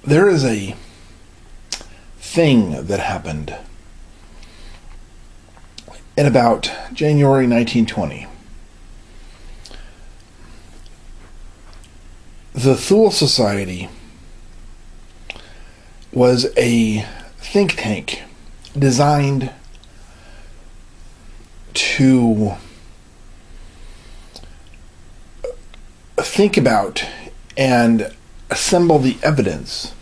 there is a thing that happened in about January 1920. The Thule Society was a think tank designed to think about and assemble the evidence,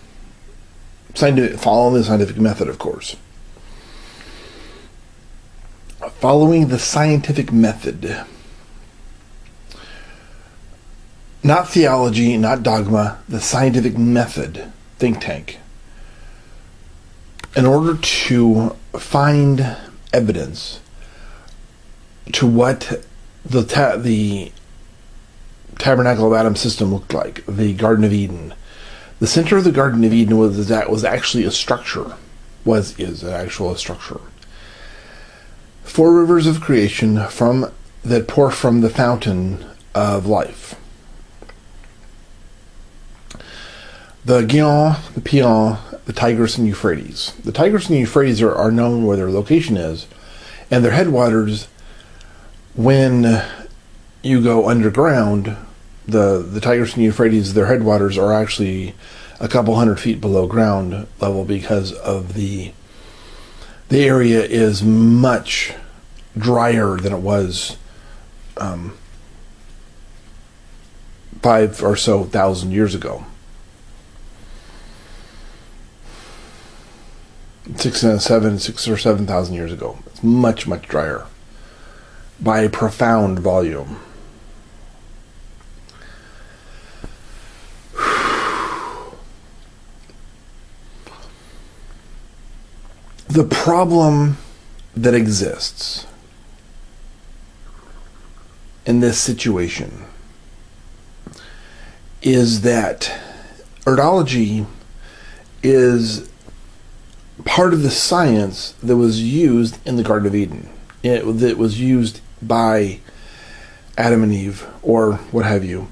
following the scientific method, of course. Following the scientific method. Not theology, not dogma, the scientific method think tank. In order to find evidence to what the Tabernacle of Adam system looked like, the Garden of Eden. The center of the Garden of Eden was actually a structure, is an actual structure. 4 rivers of creation that pour from the fountain of life. The Gihon, the Pion, the Tigris, and Euphrates. The Tigris and Euphrates are known where their location is, and their headwaters, when you go underground, the Tigris and Euphrates, their headwaters are actually a couple hundred feet below ground level because of the area is much drier than it was 5 or so thousand years ago. 6 or 7,000 years ago. It's much, much drier by a profound volume. The problem that exists in this situation is that Erdology is part of the science that was used in the Garden of Eden. That was used by Adam and Eve, or what have you,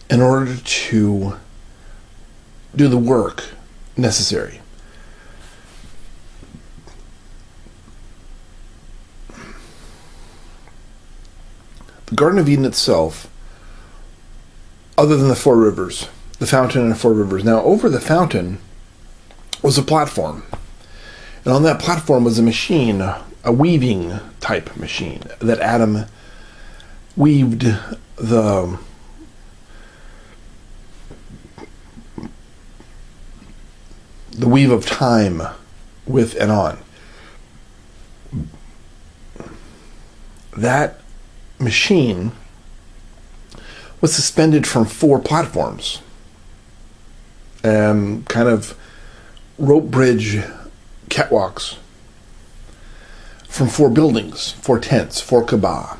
in order to do the work necessary. The Garden of Eden itself, other than the 4 rivers, the fountain and 4 rivers. Now, over the fountain was a platform. And on that platform was a machine, a weaving type machine, that Adam weaved the weave of time with and on. That machine was suspended from 4 platforms. Kind of rope bridge catwalks from 4 buildings, 4 tents, 4 kabah.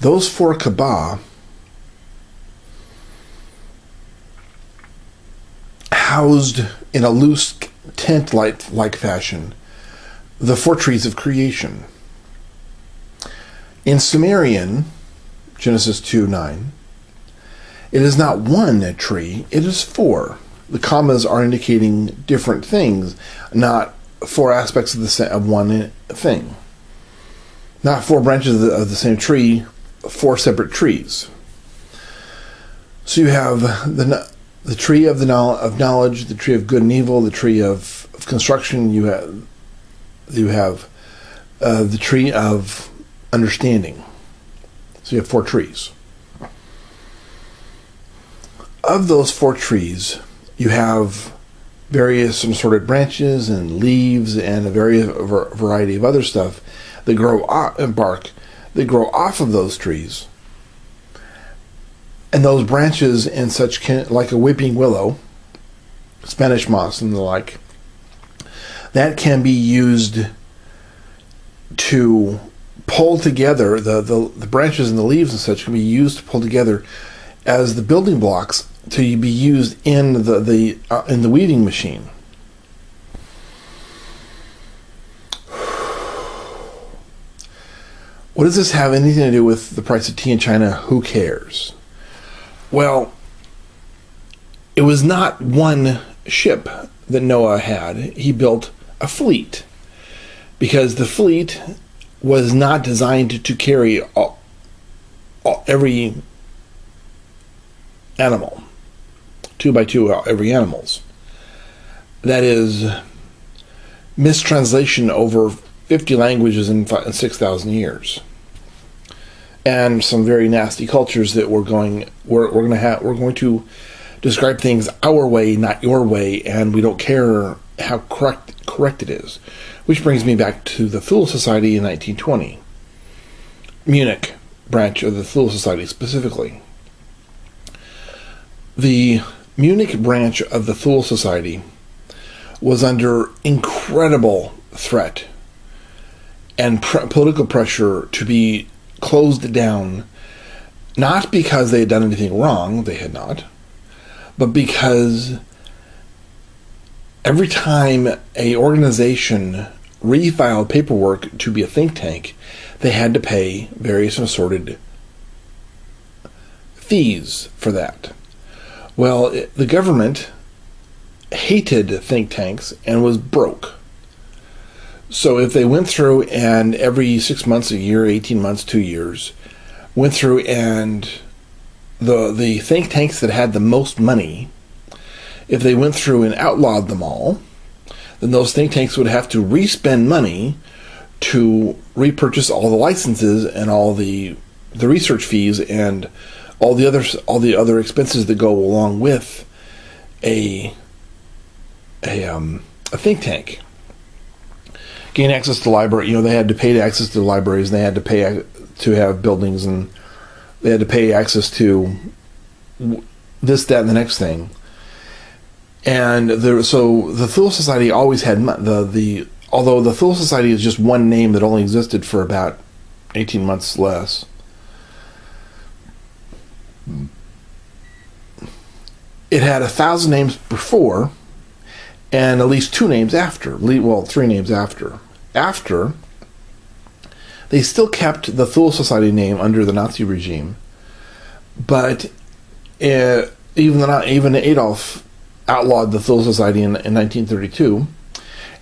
Those 4 kabah housed in a loose tent-like fashion the 4 trees of creation. In Sumerian, Genesis 2:9, it is not 1 tree, it is 4. The commas are indicating different things, not 4 aspects of one thing. Not 4 branches of the same tree, 4 separate trees. So you have the tree of knowledge, the tree of good and evil, the tree of construction. You have the tree of understanding. So you have 4 trees. Of those 4 trees, you have various assorted branches and leaves and a variety of other stuff that grow bark that grow off of those trees. And those branches and such like a weeping willow, Spanish moss and the like, that can be used to pull together the branches and the leaves and such can be used to pull together as the building blocks to be used in the weaving machine. What does this have anything to do with the price of tea in China? Who cares? Well, it was not one ship that Noah had. He built a fleet, because the fleet was not designed to carry every animal, 2 by 2 every animals. That is mistranslation over 50 languages in 6,000 years, and some very nasty cultures that we're going to describe things our way, not your way, and we don't care how correct it is. Which brings me back to the Thule Society in 1920. Munich branch of the Thule Society specifically. The Munich branch of the Thule Society was under incredible threat and political pressure to be closed down, not because they had done anything wrong, they had not, but because every time a organization refiled paperwork to be a think tank, they had to pay various and assorted fees for that. Well, the government hated think tanks and was broke. So if they went through and every 6 months, a year, 18 months, 2 years, went through and the think tanks that had the most money, if they went through and outlawed them all, then those think tanks would have to re-spend money to repurchase all the licenses and all the research fees and all the other expenses that go along with a think tank. Gain access to library, they had to pay to access to libraries, and they had to pay to have buildings, and they had to pay access to this, that, and the next thing. And so the Thule Society always had although the Thule Society is just one name that only existed for about 18 months less. It had 1,000 names before, and at least 2 names after. Well, 3 names after. After, they still kept the Thule Society name under the Nazi regime, but even Adolf outlawed the Thule Society in 1932,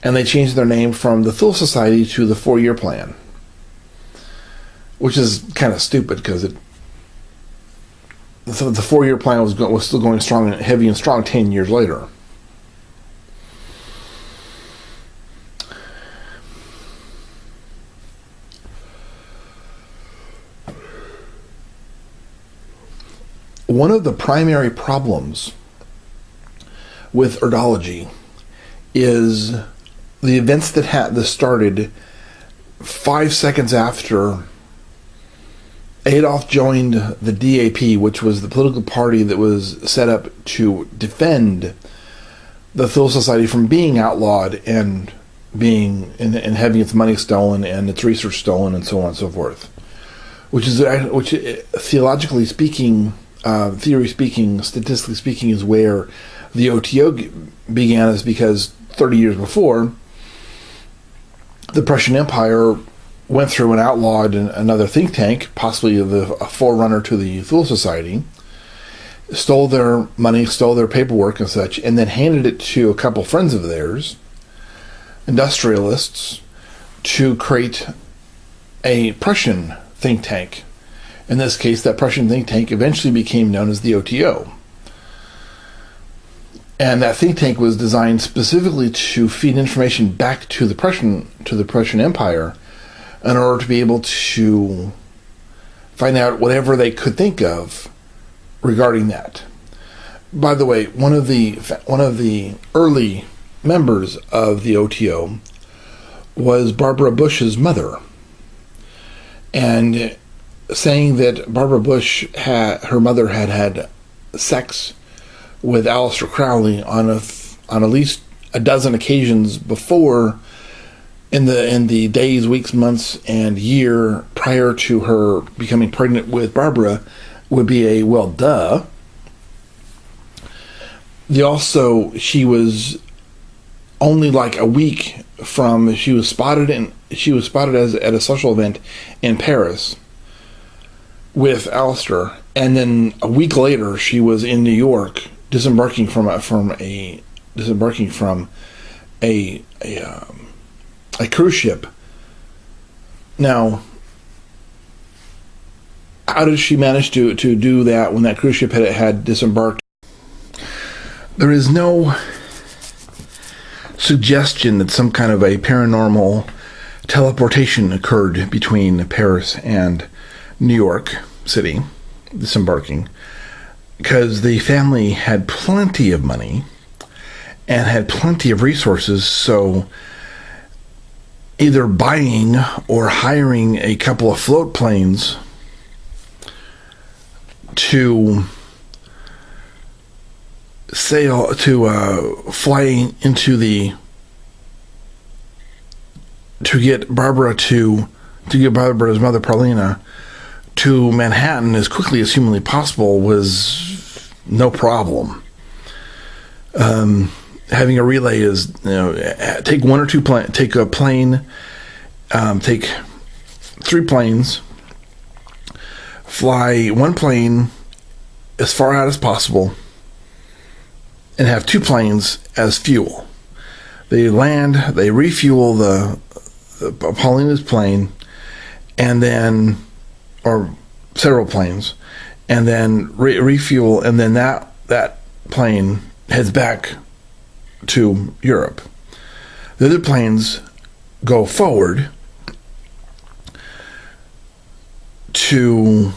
and they changed their name from the Thule Society to the 4-year plan, which is kind of stupid because the 4-year plan was still going strong and heavy and strong 10 years later. One of the primary problems with Erdology is the events that started 5 seconds after Adolf joined the DAP, which was the political party that was set up to defend the Thule Society from being outlawed and having its money stolen and its research stolen and so on and so forth. Which theologically speaking, theory speaking, statistically speaking, is where the OTO began, is because 30 years before, the Prussian Empire went through and outlawed another think tank, possibly a forerunner to the Thule Society, stole their money, stole their paperwork and such, and then handed it to a couple friends of theirs, industrialists, to create a Prussian think tank. In this case, that Prussian think tank eventually became known as the OTO. And that think tank was designed specifically to feed information back to the Prussian Empire in order to be able to find out whatever they could think of regarding that. By the way, one of the early members of the OTO was Barbara Bush's mother, and saying that Barbara Bush her mother had sex with Aleister Crowley on at least a dozen occasions before, in the days, weeks, months, and year prior to her becoming pregnant with Barbara, would be a well, duh. She was only like a week from she was spotted at a social event in Paris with Aleister, And then a week later, she was in New York, disembarking from a cruise ship. Now, how did she manage to do that when that cruise ship had disembarked? There is no suggestion that some kind of a paranormal teleportation occurred between Paris and New York City, disembarking, because the family had plenty of money and had plenty of resources, so either buying or hiring a couple of float planes to fly into to get Barbara's mother Paulina to Manhattan as quickly as humanly possible was no problem. Having a relay is, take one or two take a plane, take 3 planes, fly one plane as far out as possible, and have 2 planes as fuel. They land, they refuel the Paulina's plane, and then, or several planes, and then refuel, and then that plane heads back to Europe. The other planes go forward to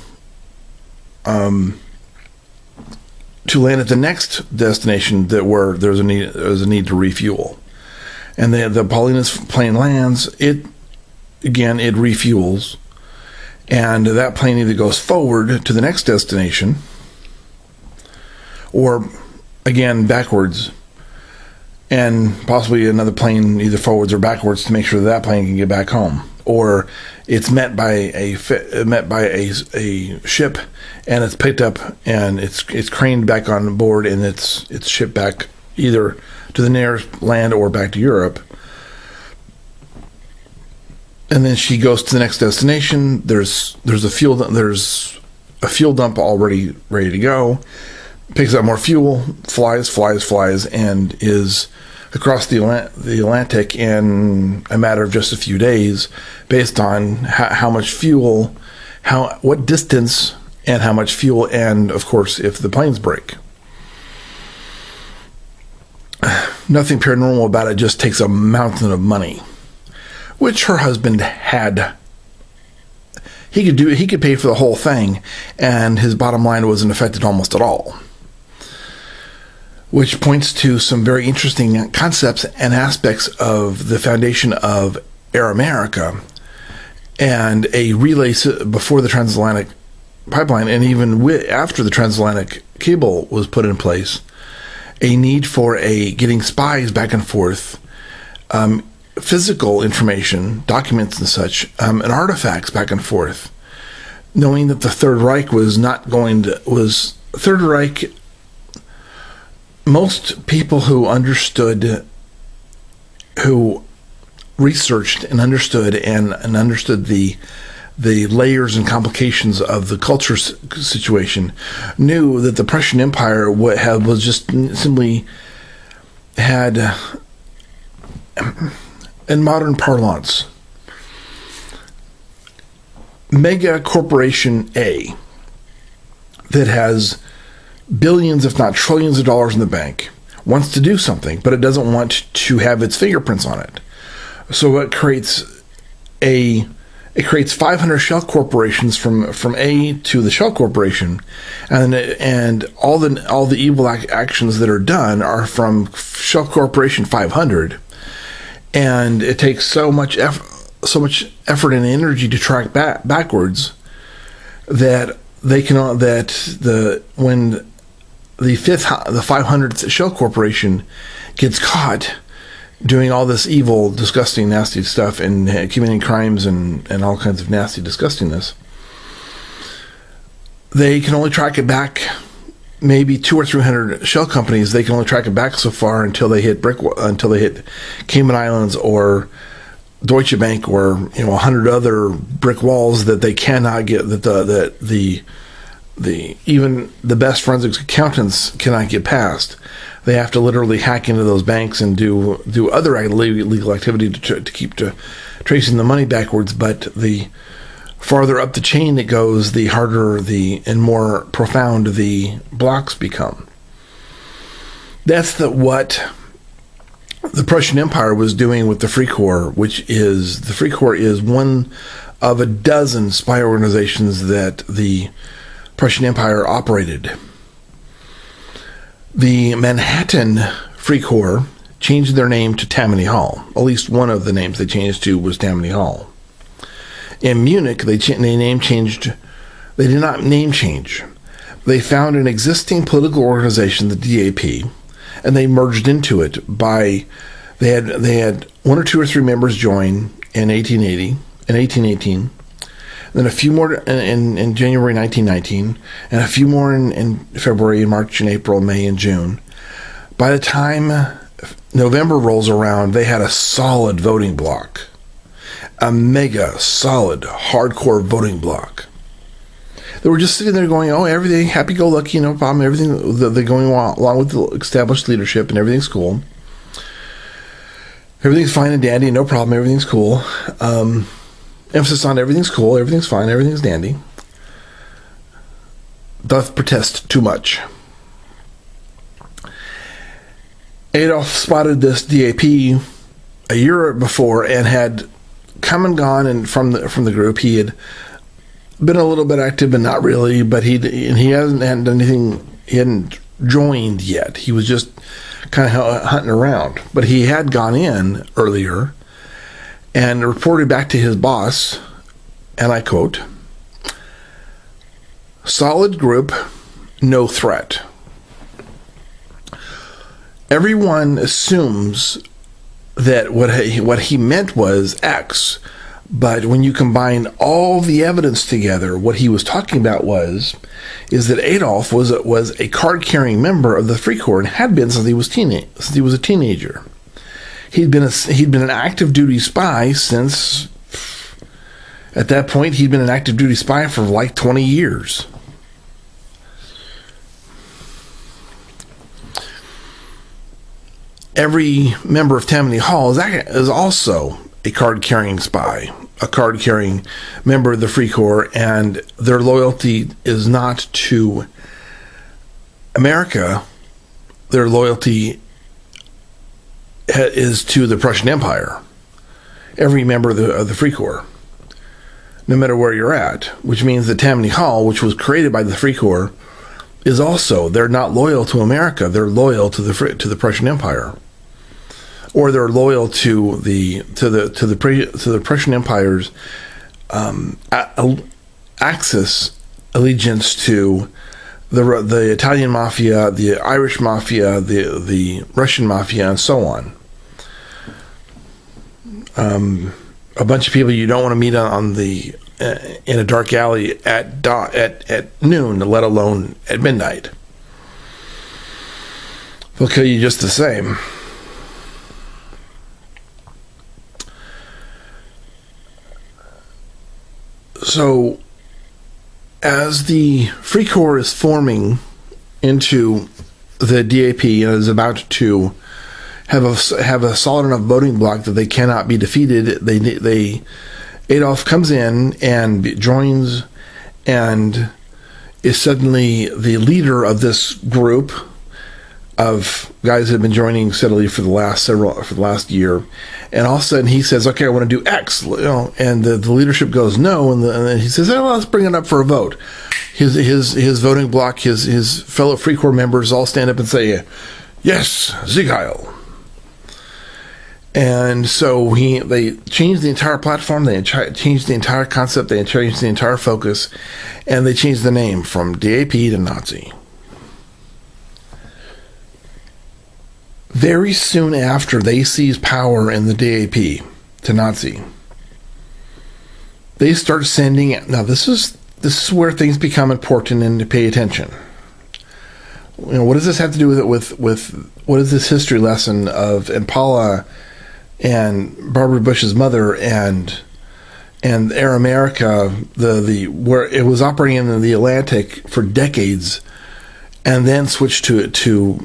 land at the next destination where there's a need to refuel. And the Paulina's plane lands, it refuels, and that plane either goes forward to the next destination or again backwards, and possibly another plane either forwards or backwards to make sure that plane can get back home, or it's met by a ship, and it's picked up and it's craned back on board, and it's shipped back either to the nearest land or back to Europe. And then she goes to the next destination. There's a fuel dump already ready to go. Picks up more fuel, flies, and is across the Atlantic in a matter of just a few days, based on how much fuel, what distance, and how much fuel, and of course if the planes break. Nothing paranormal about it, just takes a mountain of money, which her husband had. He could pay for the whole thing, and his bottom line wasn't affected almost at all. Which points to some very interesting concepts and aspects of the foundation of Air America, and a relay before the transatlantic pipeline, and even after the transatlantic cable was put in place, a need for getting spies back and forth, physical information, documents and such, and artifacts back and forth, knowing that the Third Reich Third Reich. Most people who researched and understood the layers and complications of the culture situation knew that the Prussian Empire had, in modern parlance, mega corporation A that has billions, if not trillions of dollars in the bank, wants to do something, but it doesn't want to have its fingerprints on it. So it creates 500 shell corporations from A to the shell corporation, and all the evil actions that are done are from shell corporation 500, and it takes so much effort and energy to track backwards that when the 500th shell corporation gets caught doing all this evil, disgusting, nasty stuff and committing crimes and all kinds of nasty disgustingness, they can only track it back. Maybe 200 or 300 shell companies, they can only track it back so far until they hit Cayman Islands or Deutsche Bank, or 100 other brick walls that they cannot get, that the even the best forensics accountants cannot get past. They have to literally hack into those banks and do other illegal activity to keep tracing the money backwards. But the farther up the chain it goes, the harder and more profound the blocks become. That's what the Prussian Empire was doing with the Free Corps, the Free Corps is one of a dozen spy organizations that the Prussian Empire operated. The Manhattan Free Corps changed their name to Tammany Hall. At least one of the names they changed to was Tammany Hall. In Munich, they did not name change. They found an existing political organization, the DAP, and they merged into it they had one or two or three members join in 1818, then a few more in January 1919, and a few more in February, March, and April, May, and June. By the time November rolls around, they had a solid voting bloc, a mega solid, hardcore voting bloc. They were just sitting there going, oh, everything, happy-go-lucky, no problem, everything, they're going along with the established leadership, and everything's cool. Everything's fine and dandy, no problem, everything's cool. Emphasis on everything's cool, everything's fine, everything's dandy. Doth protest too much. Adolf spotted this DAP a year before and had come and gone, and from the group he had been a little bit active, but not really. But he hadn't done anything. He hadn't joined yet. He was just kind of hunting around. But he had gone in earlier and reported back to his boss, and I quote, "Solid group, no threat." Everyone assumes that what he meant was X, but when you combine all the evidence together, what he was talking about is that Adolf was a card-carrying member of the Free Corps and had been since he was a teenager. He'd been an active duty spy since, at that point, he'd been an active duty spy for like 20 years. Every member of Tammany Hall is also a card-carrying spy, a card-carrying member of the Free Corps, and their loyalty is not to America. Their loyalty is to the Prussian Empire. Every member of the Free Corps, no matter where you're at, which means that Tammany Hall, which was created by the Free Corps, is also, they're not loyal to America. They're loyal to the Prussian Empire, or they're loyal to the Prussian Empire's Axis allegiance to the Italian mafia, the Irish mafia, the Russian mafia, and so on. A bunch of people you don't want to meet in a dark alley at noon, let alone at midnight. They'll kill you just the same. So, as the Free Corps is forming into the DAP and is about to have a solid enough voting bloc that they cannot be defeated, Adolf comes in and joins and is suddenly the leader of this group of guys that have been joining steadily for the last year, and all of a sudden he says, "Okay, I want to do X," and the leadership goes no, and then he says, "Oh, well, let's bring it up for a vote." His voting bloc, his fellow Free Corps members all stand up and say, "Yes, Sieg Heil." And so they changed the entire platform, they changed the entire concept, they changed the entire focus, and they changed the name from DAP to Nazi. Very soon after they seize power in the DAP to Nazi, they start sending. Now this is where things become important and to pay attention. What does this have to do with what is this history lesson of Impala and Barbara Bush's mother and and Air America, the where it was operating in the Atlantic for decades, and then switched to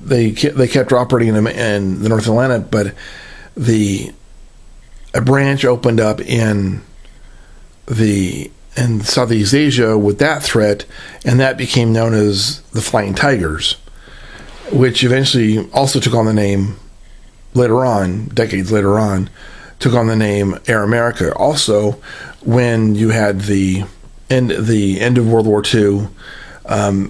they kept operating in the North Atlantic, but a branch opened up in Southeast Asia with that threat, and that became known as the Flying Tigers, which eventually also took on the name later on, decades later on, took on the name Air America. Also, when you had the end of World War II,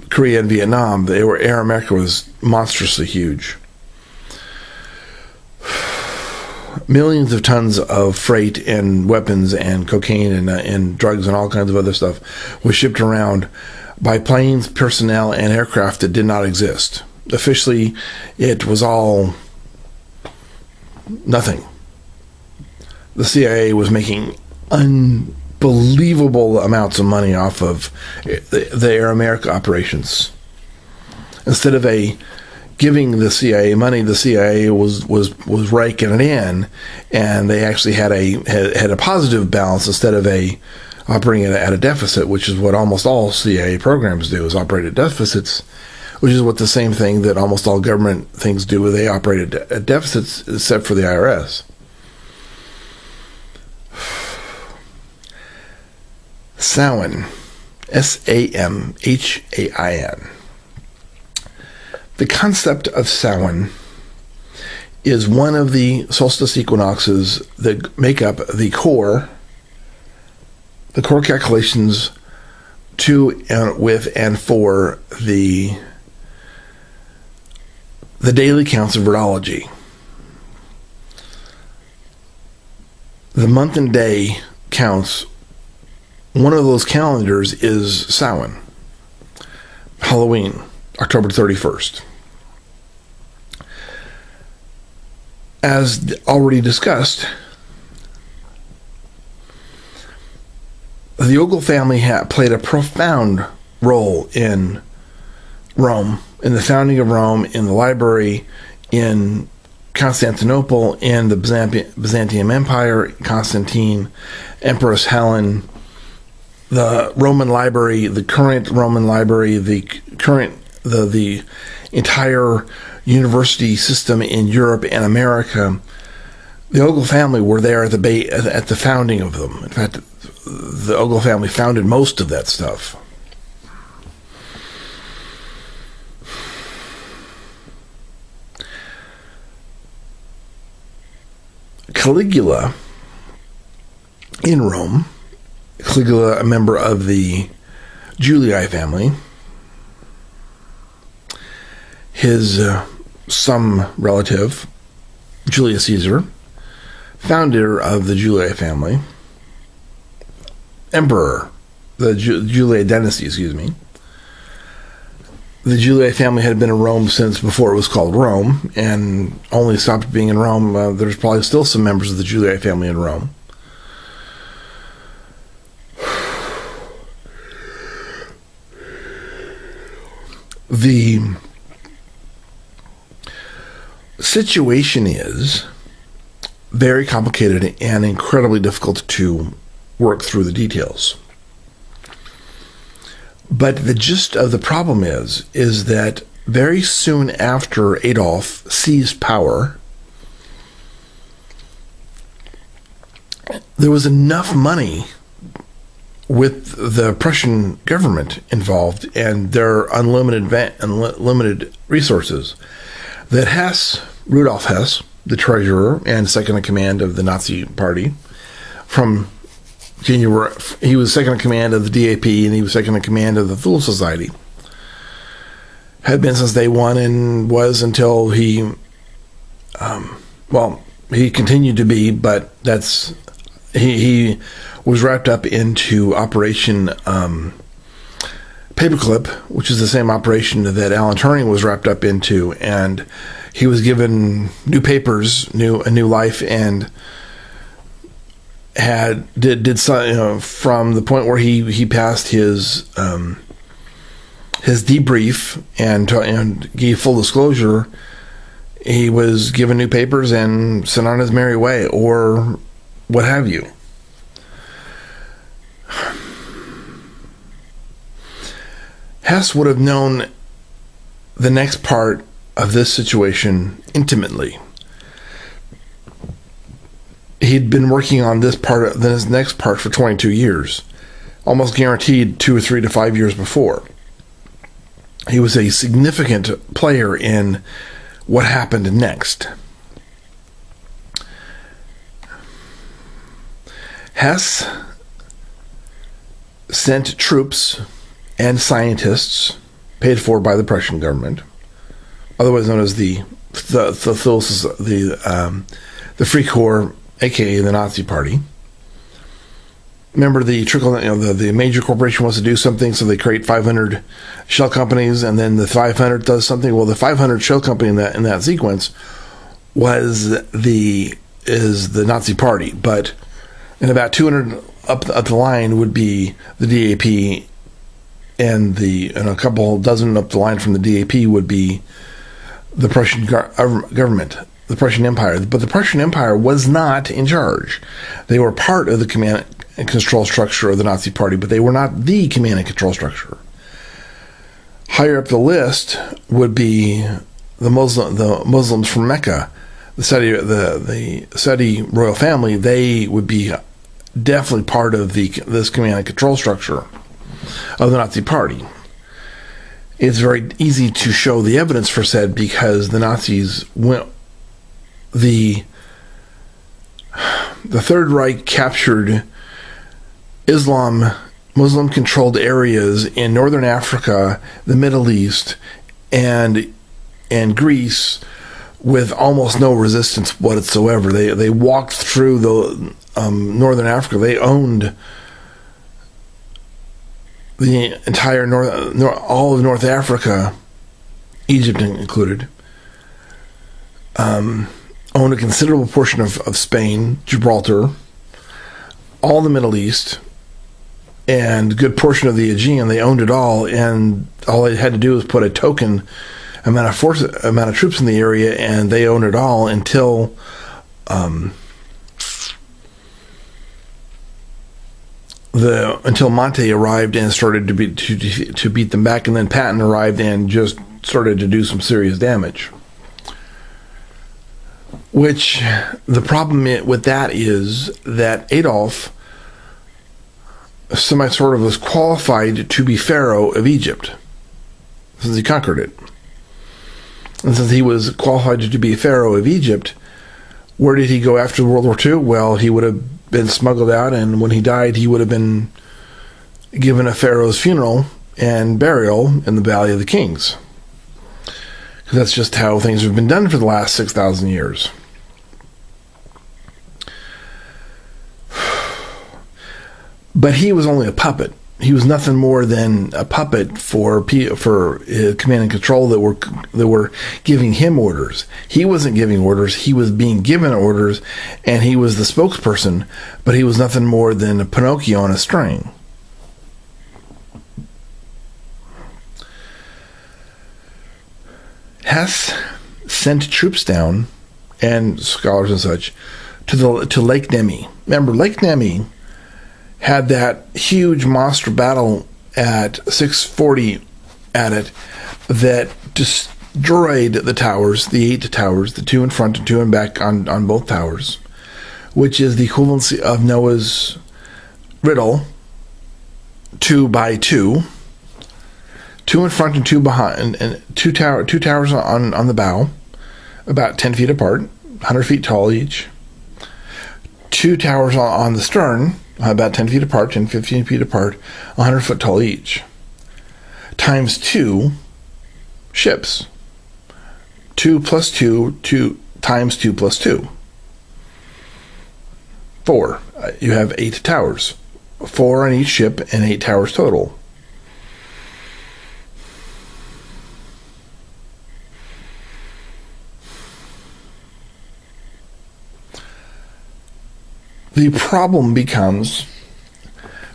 Korea and Vietnam, Air America was monstrously huge. Millions of tons of freight and weapons and cocaine and drugs and all kinds of other stuff was shipped around by planes, personnel, and aircraft that did not exist. Officially, it was all nothing. The CIA was making unbelievable amounts of money off of the Air America operations. Instead of giving the CIA money, the CIA was raking it in, and they actually had a positive balance instead of operating at a deficit, which is what almost all CIA programs do, is operate at deficits, which is what the same thing that almost all government things do, where they operate at deficits, except for the IRS. Samhain, Samhain. The concept of Samhain is one of the solstice equinoxes that make up the core calculations to and with and for the daily counts of Erdology. The month and day counts, one of those calendars is Samhain, Halloween, October 31st. As already discussed, the Ogle family played a profound role in Rome, in the founding of Rome, in the library, in Constantinople, in the Byzantium Empire, Constantine, Empress Helen, the Roman library, the current Roman library, the entire university system in Europe and America. The Ogle family were there at the founding of them. In fact, the Ogle family founded most of that stuff. Caligula in Rome, Caligula, a member of the Julii family, his some relative, Julius Caesar, founder of the Julii family, emperor, the Julii dynasty, The Julii family had been in Rome since before it was called Rome, and only stopped being in Rome. There's probably still some members of the Julii family in Rome. The situation is very complicated and incredibly difficult to work through the details. But the gist of the problem is that very soon after Adolf seized power, there was enough money with the Prussian government involved and their unlimited resources that Rudolf Hess, the treasurer and second in command of the Nazi Party, he was second in command of the DAP and he was second in command of the Thule Society, had been since day one and was until he continued to be, but he was wrapped up into Operation Paperclip, which is the same operation that Alan Turing was wrapped up into, and he was given new papers, a new life, and did some, from the point where he passed his debrief and gave full disclosure. he was given new papers and sent on his merry way, or what have you. Hess would have known the next part of this situation intimately. He'd been working on this next part for 22 years, almost guaranteed 2 or 3 to 5 years before. He was a significant player in what happened next. Hess sent troops and scientists paid for by the Prussian government, otherwise known as the Free Corps, aka the Nazi Party. Remember the the major corporation wants to do something, so they create 500 shell companies, and then the 500 does something. Well, the 500 shell company in that sequence is the Nazi Party, but in about 200 up the line would be the DAP, and a couple dozen up the line from the DAP would be the Prussian government, the Prussian Empire. But the Prussian Empire was not in charge. They were part of the command and control structure of the Nazi Party, but they were not the command and control structure. Higher up the list would be the Muslims from Mecca, the Saudi royal family. They would be definitely part of this command and control structure of the Nazi Party. It's very easy to show the evidence for said, because the Nazis went. The Third Reich captured Muslim-controlled areas in northern Africa, the Middle East, and Greece with almost no resistance whatsoever. They walked through the northern Africa. They owned the entire all of North Africa, Egypt included. Owned a considerable portion of Spain, Gibraltar, all the Middle East, and a good portion of the Aegean. They owned it all, and all they had to do was put a token amount of troops in the area, and they owned it all until Monte arrived and started to beat them back, and then Patton arrived and just started to do some serious damage. Which, the problem with that is that Adolf sort of was qualified to be Pharaoh of Egypt, since he conquered it. And since he was qualified to be Pharaoh of Egypt, where did he go after World War II? Well, he would have been smuggled out, and when he died, he would have been given a pharaoh's funeral and burial in the Valley of the Kings. Because that's just how things have been done for the last 6,000 years. But he was only a puppet. He was nothing more than a puppet for command and control that were giving him orders. He wasn't giving orders. He was being given orders, and he was the spokesperson. But he was nothing more than a Pinocchio on a string. Hess sent troops down, and scholars and such, to Lake Nemi. Remember, Lake Nemi had that huge monster battle at 640 at it that destroyed the towers, the 8 towers, the 2 in front and 2 in back on both towers, which is the equivalency of Noah's riddle, 2 by 2. 2 in front and 2 behind, and two towers on the bow, about 10 feet apart, 100 feet tall each. 2 towers on the stern, about 10 feet apart, 10, 15 feet apart, 100 foot tall each. Times 2 ships. 2 plus 2, 2 times 2 plus 2. 4. You have 8 towers. 4 on each ship and 8 towers total. The problem becomes,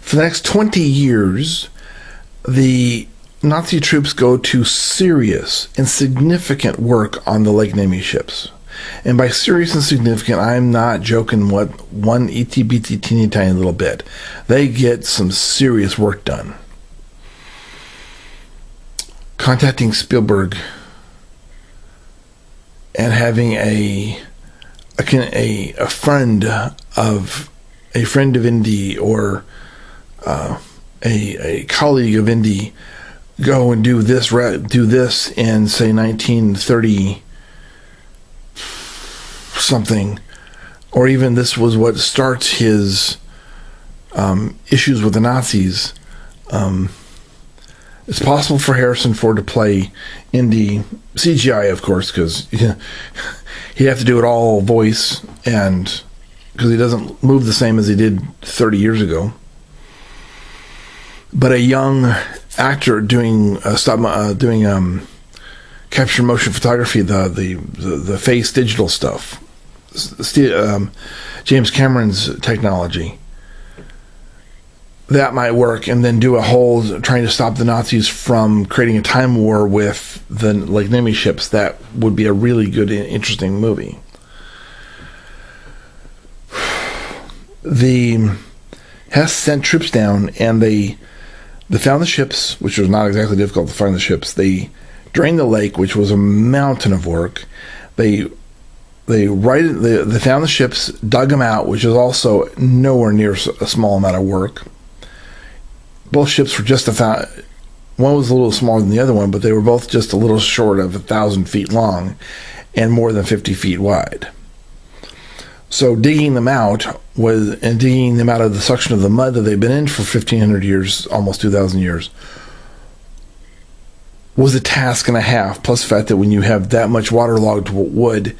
for the next 20 years, the Nazi troops go to serious and significant work on the Lake Nemi ships. And by serious and significant, I'm not joking what one itty bitty teeny tiny little bit. They get some serious work done. Contacting Spielberg and having a friend of Indy, or a colleague of Indy, go and do this in, say, 1930 something, or even this was what starts his issues with the Nazis. It's possible for Harrison Ford to play Indy, CGI, of course, because he'd have to do it all voice, and because he doesn't move the same as he did 30 years ago. But a young actor doing capture motion photography, the face digital stuff, James Cameron's technology, that might work, and then do a whole trying to stop the Nazis from creating a time war with the Lake Nemi ships. That would be a really good, interesting movie. The Hess sent troops down, and they found the ships, which was not exactly difficult to find the ships. They drained the lake, which was a mountain of work. They found the ships, dug them out, which is also nowhere near a small amount of work. Both ships were just one was a little smaller than the other one, but they were both just a little short of 1,000 feet long and more than 50 feet wide. So digging them out of the suction of the mud that they've been in for 1,500 years, almost 2,000 years, was a task and a half, plus the fact that when you have that much waterlogged wood,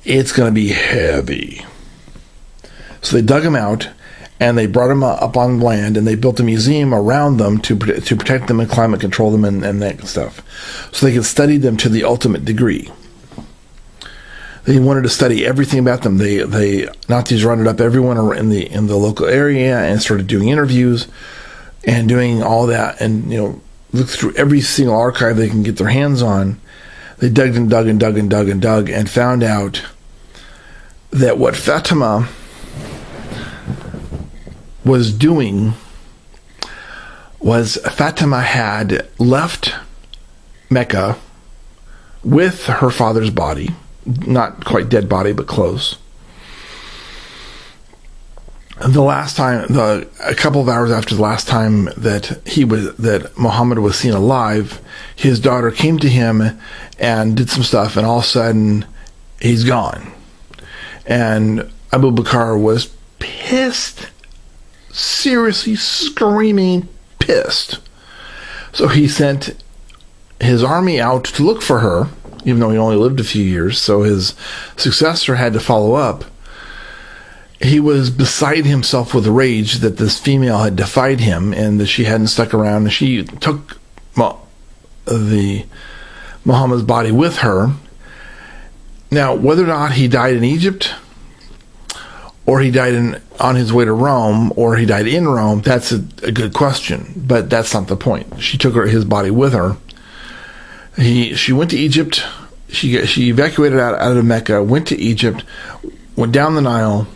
it's going to be heavy. So they dug them out, and they brought them up on land, and they built a museum around them to protect them and climate control them and that stuff, so they could study them to the ultimate degree. They wanted to study everything about them. Nazis rounded up everyone in the local area and started doing interviews and doing all that, and looked through every single archive they can get their hands on. They dug and dug and dug and dug and dug and found out that what Fatima was doing was Fatima had left Mecca with her father's body, not quite dead body, but close. And a couple of hours after the last time that Muhammad was seen alive, his daughter came to him and did some stuff, and all of a sudden he's gone. And Abu Bakr was pissed. Seriously screaming pissed. So he sent his army out to look for her, even though he only lived a few years, so his successor had to follow up. He was beside himself with rage that this female had defied him and that she hadn't stuck around, and she took Muhammad's body with her. Now, whether or not he died in Egypt, or he died on his way to Rome, or he died in Rome, that's a good question, but that's not the point. She took his body with her. She went to Egypt. She evacuated out of Mecca, went to Egypt, went down the Nile,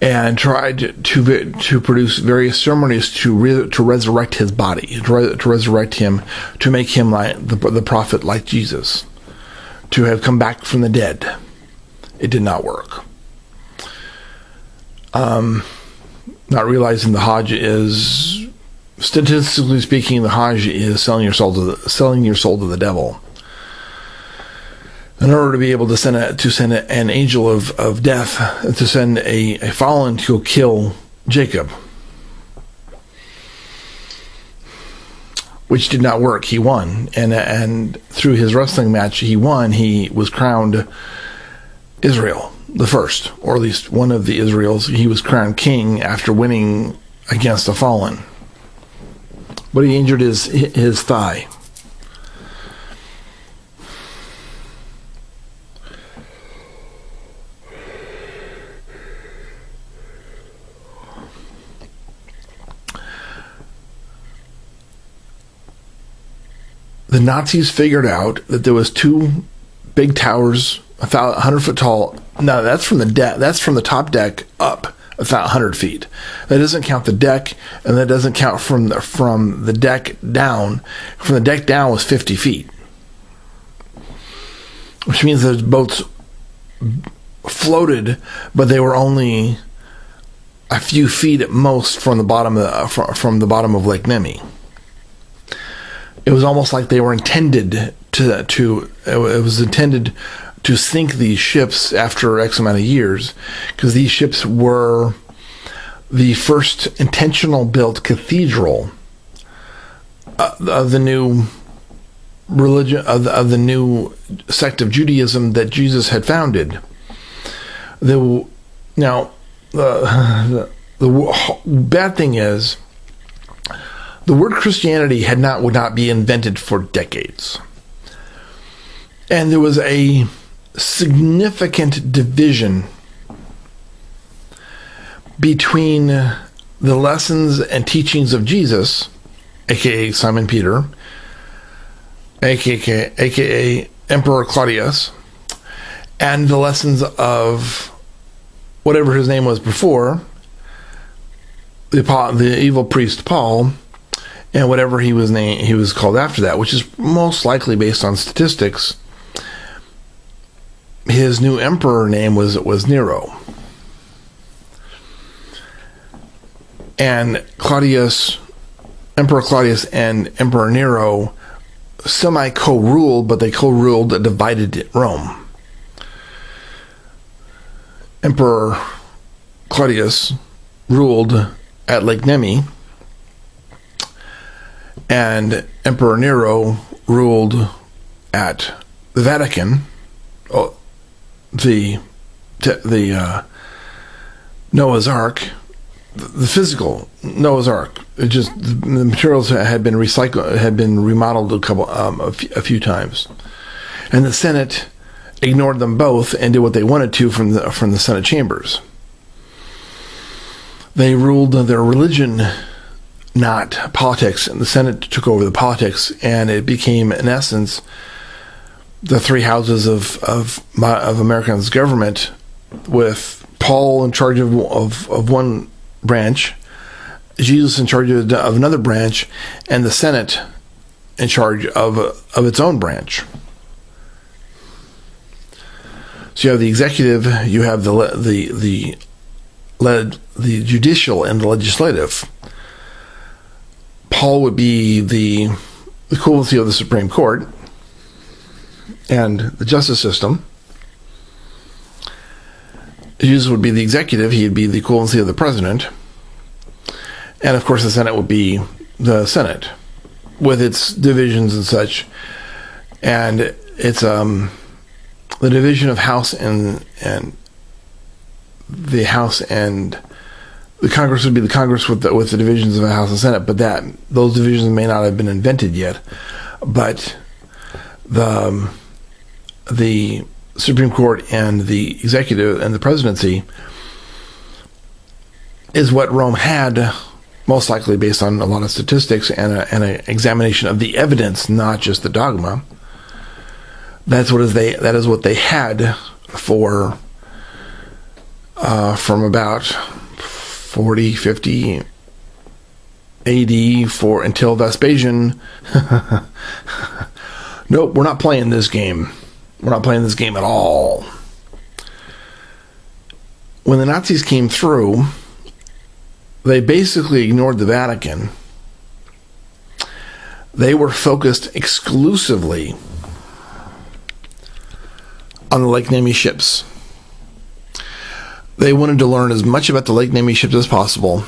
and tried to produce various ceremonies to resurrect his body, to resurrect him, to make him like the prophet, like Jesus, to have come back from the dead. It did not work. Not realizing the Hajj is, statistically speaking, the Hajj is selling your soul to the devil. In order to be able to send an angel of death, to send a fallen to kill Jacob, which did not work. He won, and through his wrestling match, he won. He was crowned Israel, the first, or at least one of the Israels. He was crowned king after winning against a fallen. But he injured his thigh. the Nazis figured out that there was two big towers, 100 foot tall. No, that's from the deck. That's from the top deck up about 100 feet. That doesn't count the deck, and that doesn't count from the deck down. From the deck down was 50 feet, which means those boats floated, but they were only a few feet at most from the bottom of Lake Nemi. It was almost like they were intended to sink these ships after X amount of years, because these ships were the first intentional built cathedral of the new religion, of the new sect of Judaism that Jesus had founded. The bad thing is, the word Christianity would not be invented for decades. And there was a significant division between the lessons and teachings of Jesus, aka Simon Peter, aka Emperor Claudius, and the lessons of whatever his name was before, the evil priest Paul, and whatever he was called after that, which is most likely based on statistics. His new emperor name was Nero. And Emperor Claudius and Emperor Nero co-ruled, but they co-ruled a divided Rome. Emperor Claudius ruled at Lake Nemi, and Emperor Nero ruled at the Vatican, the Noah's Ark, the physical Noah's Ark. It just, the materials had been recycled, had been remodeled a few times, and the Senate ignored them both and did what they wanted to from the Senate chambers. They ruled their religion, not politics, and the Senate took over the politics, and it became, in essence, the three houses of America's government, with Paul in charge of one branch, Jesus in charge of another branch, and the Senate in charge of its own branch. So you have the executive, you have the judicial, and the legislative. Paul would be the equivalency of the Supreme Court and the justice system. Jesus would be the executive. He'd be the equivalency of the president. And of course the Senate would be the Senate, with its divisions and such. And it's the division of House and the House, and the Congress would be the Congress with the divisions of the House and Senate. But those divisions may not have been invented yet. But the Supreme Court and the executive and the presidency is what Rome had, most likely based on a lot of statistics and an examination of the evidence, not just the dogma. That is what they had for from about 40, 50 AD until Vespasian. Nope, we're not playing this game. We're not playing this game at all. When the Nazis came through, they basically ignored the Vatican. They were focused exclusively on the Lake Nemi ships. They wanted to learn as much about the Lake Nemi ships as possible.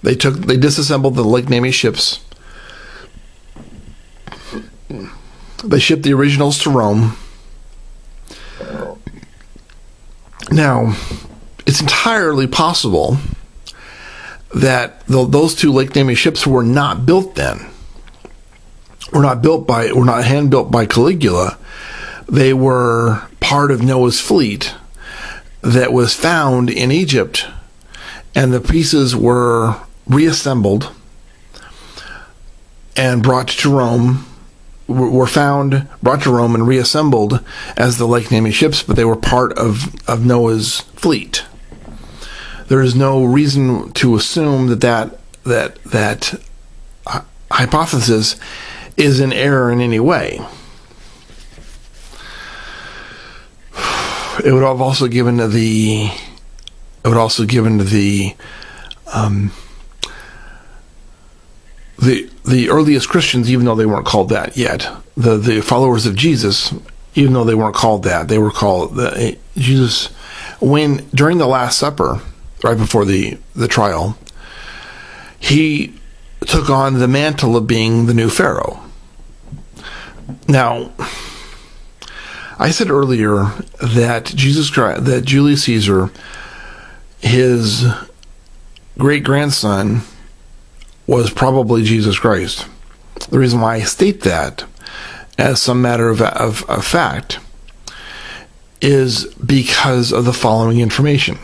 They disassembled the Lake Nemi ships. They shipped the originals to Rome. Now, it's entirely possible that those two Lake Nemi ships were not built then. Were not hand built by Caligula. They were part of Noah's fleet that was found in Egypt, and the pieces were reassembled and brought to Rome, were found, brought to Rome, and reassembled as the Lake Nemi Ships, but they were part of Noah's fleet. There is no reason to assume that hypothesis is in error in any way. It would have also given the earliest Christians, even though they weren't called that yet, the followers of Jesus, even though they weren't called that, they were called Jesus. When during the Last Supper, right before the trial, he took on the mantle of being the new Pharaoh. Now, I said earlier that that Julius Caesar, his great-grandson, was probably Jesus Christ. The reason why I state that as some matter of fact is because of the following information.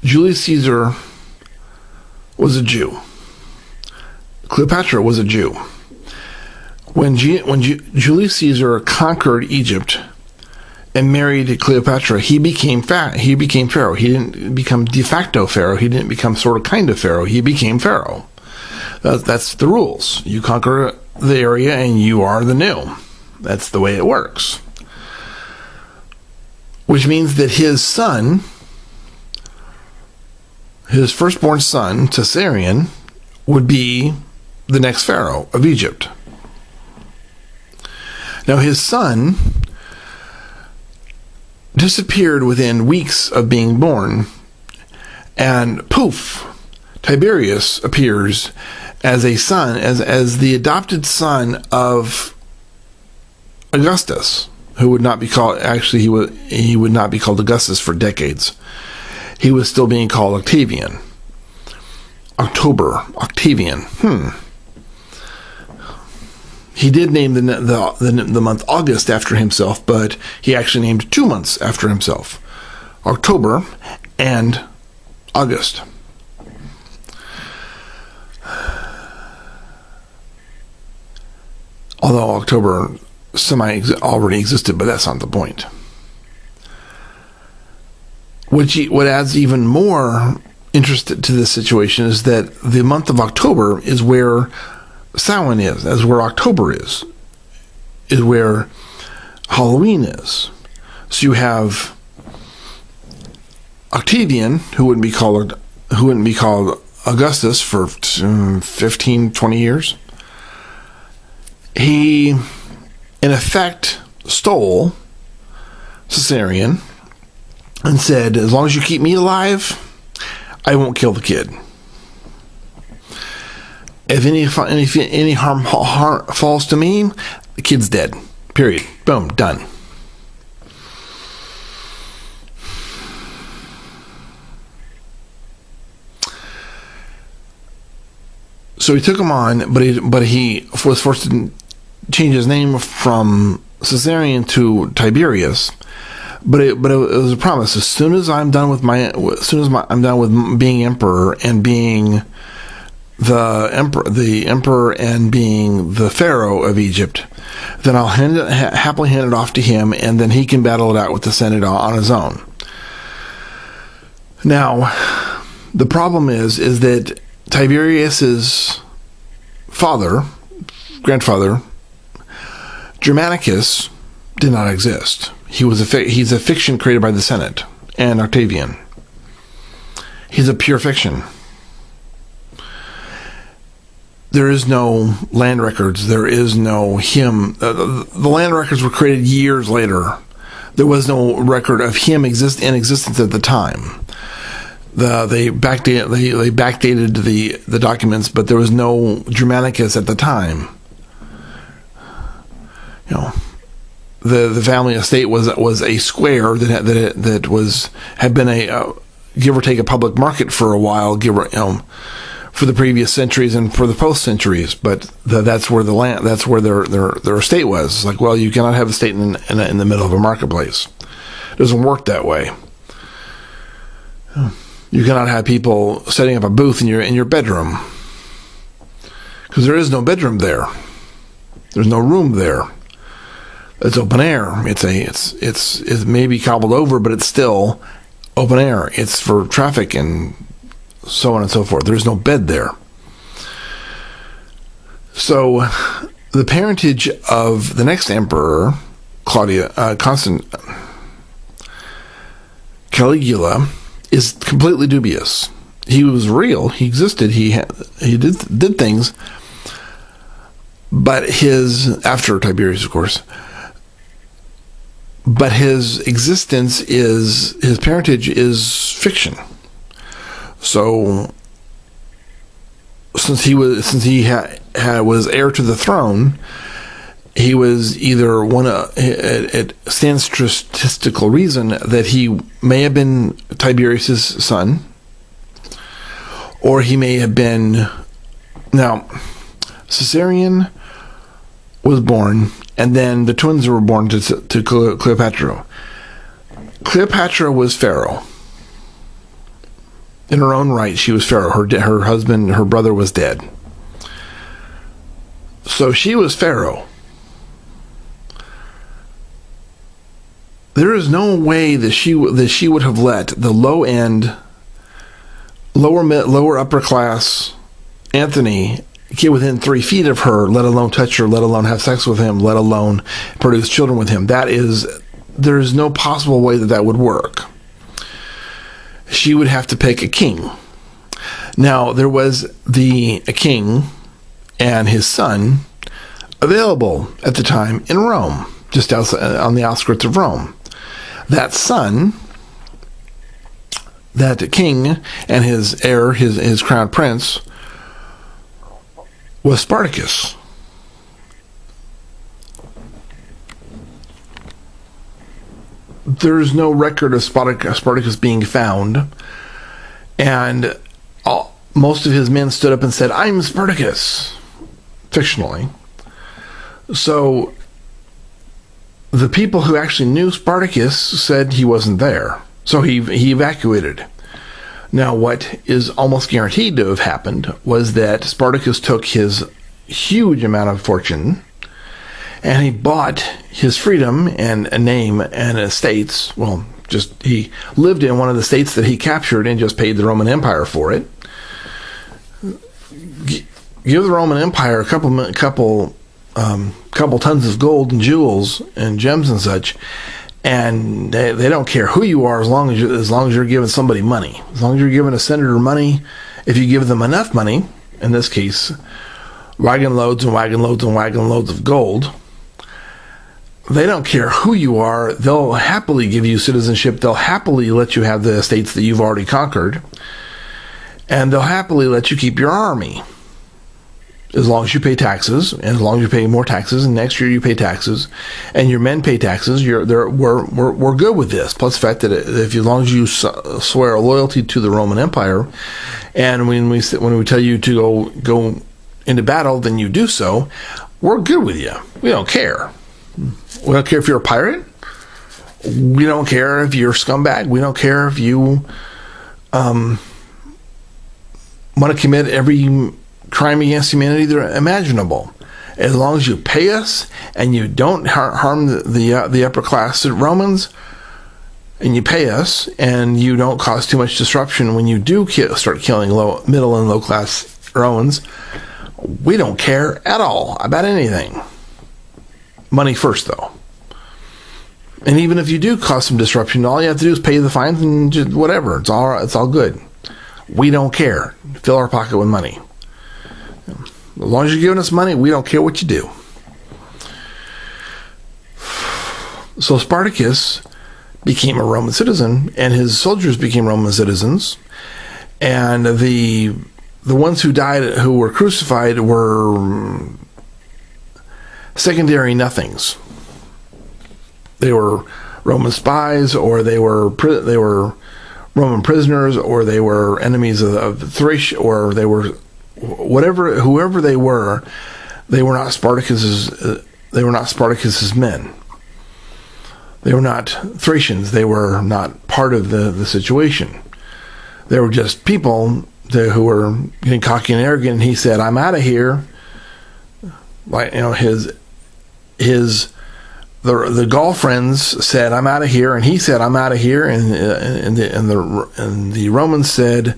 Julius Caesar was a Jew. Cleopatra was a Jew. When Julius Caesar conquered Egypt and married Cleopatra, he became Pharaoh. He didn't become de facto Pharaoh. He didn't become sort of kind of Pharaoh. He became Pharaoh. That's the rules. You conquer the area and you are the new. That's the way it works. Which means that his son, his firstborn son, Caesarion, would be the next Pharaoh of Egypt. Now his son disappeared within weeks of being born, and poof, Tiberius appears as a son, as the adopted son of Augustus, who would not be called, actually he would not be called Augustus for decades. He was still being called Octavian. Octavian. He did name the month August after himself, but he actually named 2 months after himself, October and August. Although October already existed, but that's not the point. What adds even more interest to this situation is that the month of October is where Samhain is where October is where Halloween is. So you have Octavian, who wouldn't be called Augustus for 15, 20 years. He, in effect, stole Caesarion and said, as long as you keep me alive, I won't kill the kid. If any harm falls to me, the kid's dead. Period. Boom. Done. So he took him on, but he was forced to change his name from Caesarion to Tiberius. But it was a promise. As soon as I'm done with being emperor and being the emperor and being the pharaoh of Egypt, then I'll happily hand it off to him, and then he can battle it out with the Senate on his own. Now, the problem is that Tiberius's grandfather, Germanicus, did not exist. He's a fiction created by the Senate and Octavian. He's a pure fiction. There is no land records. There is no him. The land records were created years later. There was no record of him in existence at the time. They backdated the documents, but there was no Germanicus at the time. You know, the family estate was a square that had been a give or take a public market for a while, for the previous centuries and for the post centuries, but that's where their estate was. It's like, well, you cannot have a estate in the middle of a marketplace. It doesn't work that way. You cannot have people setting up a booth in your bedroom, because there is no bedroom there. There's no room there. It's open air. It's maybe cobbled over, but it's still open air. It's for traffic and so on and so forth. There's no bed there. So the parentage of the next emperor, Caligula, is completely dubious. He was real. He existed. He did things. But after Tiberius, of course. But his parentage is fiction. So since he was heir to the throne, he was either it stands statistical reason that he may have been Tiberius's son, or he may have been. Now, Caesarion was born, and then the twins were born to Cleopatra. Cleopatra was pharaoh. In her own right, she was pharaoh. Her husband, her brother, was dead. So she was pharaoh. There is no way that she would have let the lower upper class Anthony get within 3 feet of her, let alone touch her, let alone have sex with him, let alone produce children with him. There is no possible way that would work. She would have to pick a king. Now, there was a king and his son available at the time in Rome, just outside, on the outskirts of Rome. That son, that king, and his heir, his crown prince, was Spartacus. There's no record of Spartacus being found, and most of his men stood up and said, "I'm Spartacus," fictionally. So the people who actually knew Spartacus said he wasn't there, so he evacuated. Now, what is almost guaranteed to have happened was that Spartacus took his huge amount of fortune and he bought his freedom and a name and estates. Well, he lived in one of the states that he captured and just paid the Roman Empire for it. Give the Roman Empire a couple tons of gold and jewels and gems and such, and they don't care who you are as long as you're giving somebody money. As long as you're giving a senator money, if you give them enough money, in this case, wagon loads and wagon loads and wagon loads of gold, they don't care who you are. They'll happily give you citizenship. They'll happily let you have the estates that you've already conquered, and they'll happily let you keep your army. As long as you pay taxes, and as long as you pay more taxes, and next year you pay taxes, and your men pay taxes, we're good with this. Plus the fact that as long as you swear a loyalty to the Roman Empire, and when we tell you to go into battle, then you do so, we're good with you. We don't care. We don't care if you're a pirate. We don't care if you're a scumbag. We don't care if you want to commit every crime against humanity they're imaginable. As long as you pay us and you don't harm the upper class Romans, and you pay us and you don't cause too much disruption when you do start killing middle and low class Romans, we don't care at all about anything. Money first, though. And even if you do cause some disruption, all you have to do is pay the fines and just whatever. It's all good. We don't care. Fill our pocket with money. As long as you're giving us money, we don't care what you do. So Spartacus became a Roman citizen, and his soldiers became Roman citizens, and the ones who died, who were crucified, were secondary nothings. They were Roman spies, or they were Roman prisoners, or they were enemies of Thrace, or they were whoever they were not Spartacus's men. They were not Thracians. They were not part of the situation. They were just people who were getting cocky and arrogant. And he said, "I'm out of here." Like, you know, the Gaul friends said, "I'm out of here," and he said, "I'm out of here," and the Romans said,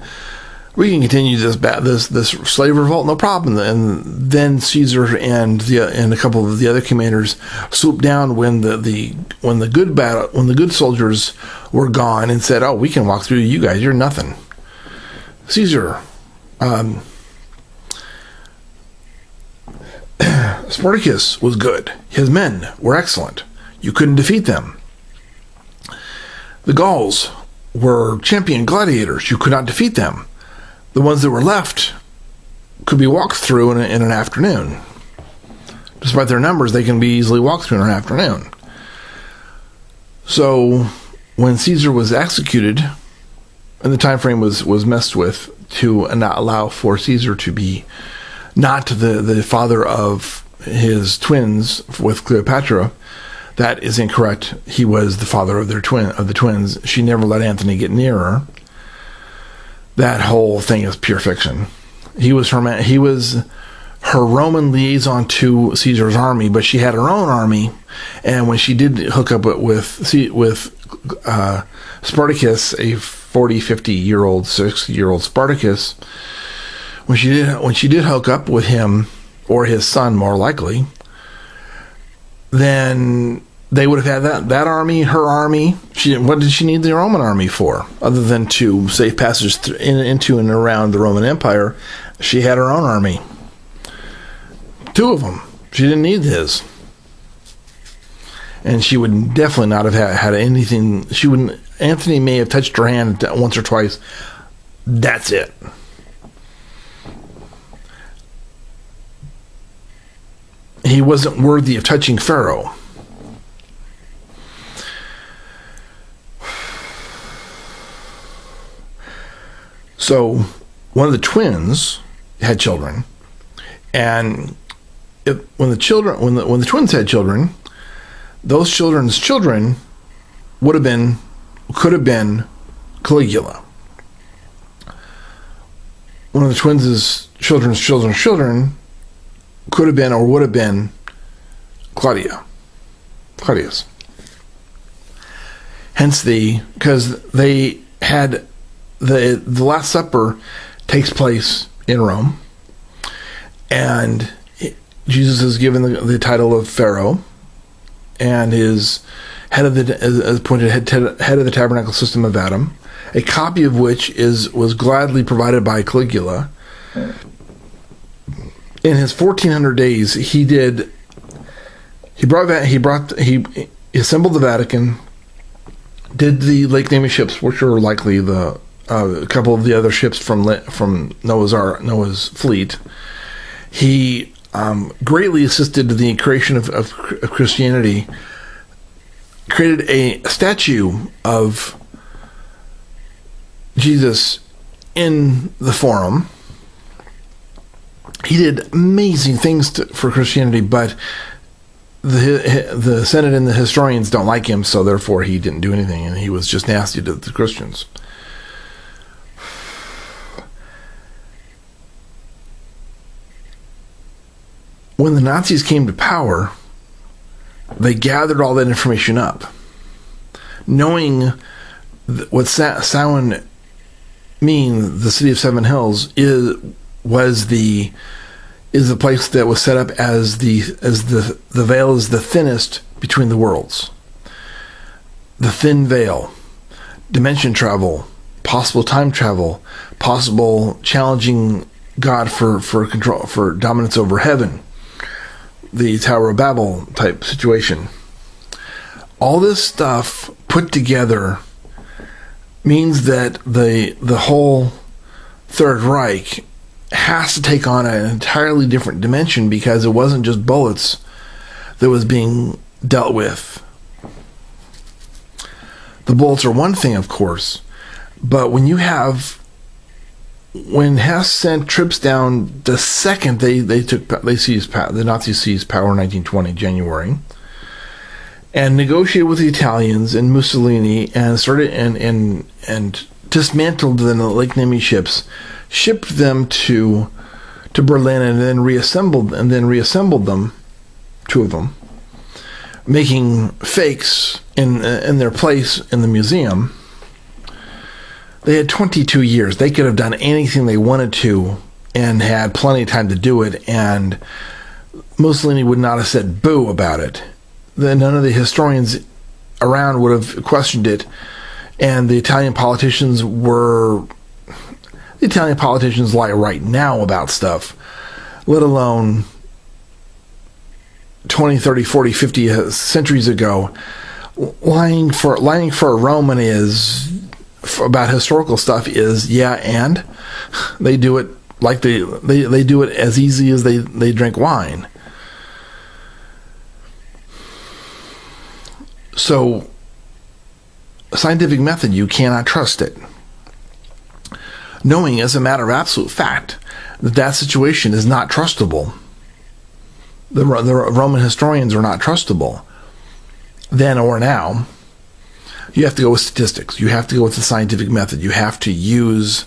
"We can continue this slave revolt, no problem." And then Caesar and a couple of the other commanders swooped down when the good soldiers were gone and said, "Oh, we can walk through you guys. You're nothing." Caesar, Spartacus was good. His men were excellent. You couldn't defeat them. The Gauls were champion gladiators. You could not defeat them. The ones that were left could be walked through in an afternoon. Despite their numbers, they can be easily walked through in an afternoon. So when Caesar was executed, and the time frame was messed with to not allow for Caesar to be not the father of his twins with Cleopatra, that is incorrect. He was the father of the twins. She never let Antony get near her. That whole thing is pure fiction. He was her Roman liaison to Caesar's army, but she had her own army. And when she did hook up with Spartacus, a 40, 50-year-old, 60-year-old Spartacus, when she did hook up with him, or his son more likely, then they would have had that army, her army. What did she need the Roman army for, other than to safe passage into and around the Roman Empire? She had her own army, 2 of them. She didn't need his, and she would definitely not have had anything. She wouldn't. Antony may have touched her hand once or twice. That's it. He wasn't worthy of touching Pharaoh. So one of the twins had children, and when the twins had children, those children's children could have been Caligula. One of the twins' children's children could have been or would have been Claudius. Hence because they had the Last Supper takes place in Rome, and Jesus is given the title of Pharaoh, and is appointed head of the tabernacle system of Adam, a copy of which was gladly provided by Caligula. In his 1400 days, he assembled the Vatican, did the Lake Nemi ships, which are likely a couple of the other ships from Noah's fleet. He greatly assisted the creation of Christianity, created a statue of Jesus in the Forum. He did amazing things for Christianity, but the Senate and the historians don't like him, so therefore he didn't do anything, and he was just nasty to the Christians. When the Nazis came to power, they gathered all that information up, knowing what Samhain means, the city of 7 hills, is the place that was set up as the veil is the thinnest between the worlds. The thin veil, dimension travel, possible time travel, possible challenging God for control, for dominance over heaven, the Tower of Babel type situation. All this stuff put together means that the whole Third Reich has to take on an entirely different dimension, because it wasn't just bullets that was being dealt with. The bullets are one thing, of course, but when Hess sent troops down the second the Nazis seized power in 1920 January, and negotiated with the Italians and Mussolini, and started and dismantled the Lake Nemi ships, shipped them to Berlin, and then reassembled them, 2 of them, making fakes in their place in the museum. They had 22 years. They could have done anything they wanted to and had plenty of time to do it, and Mussolini would not have said boo about it. None of the historians around would have questioned it, and the Italian politicians lie right now about stuff, let alone 20, 30, 40, 50 centuries ago. Lying for a Roman about historical stuff is, yeah, and they do it like they do it as easy as they drink wine. So, scientific method, you cannot trust it. Knowing as a matter of absolute fact that situation is not trustable. The Roman historians are not trustable then or now. You have to go with statistics. You have to go with the scientific method. You have to use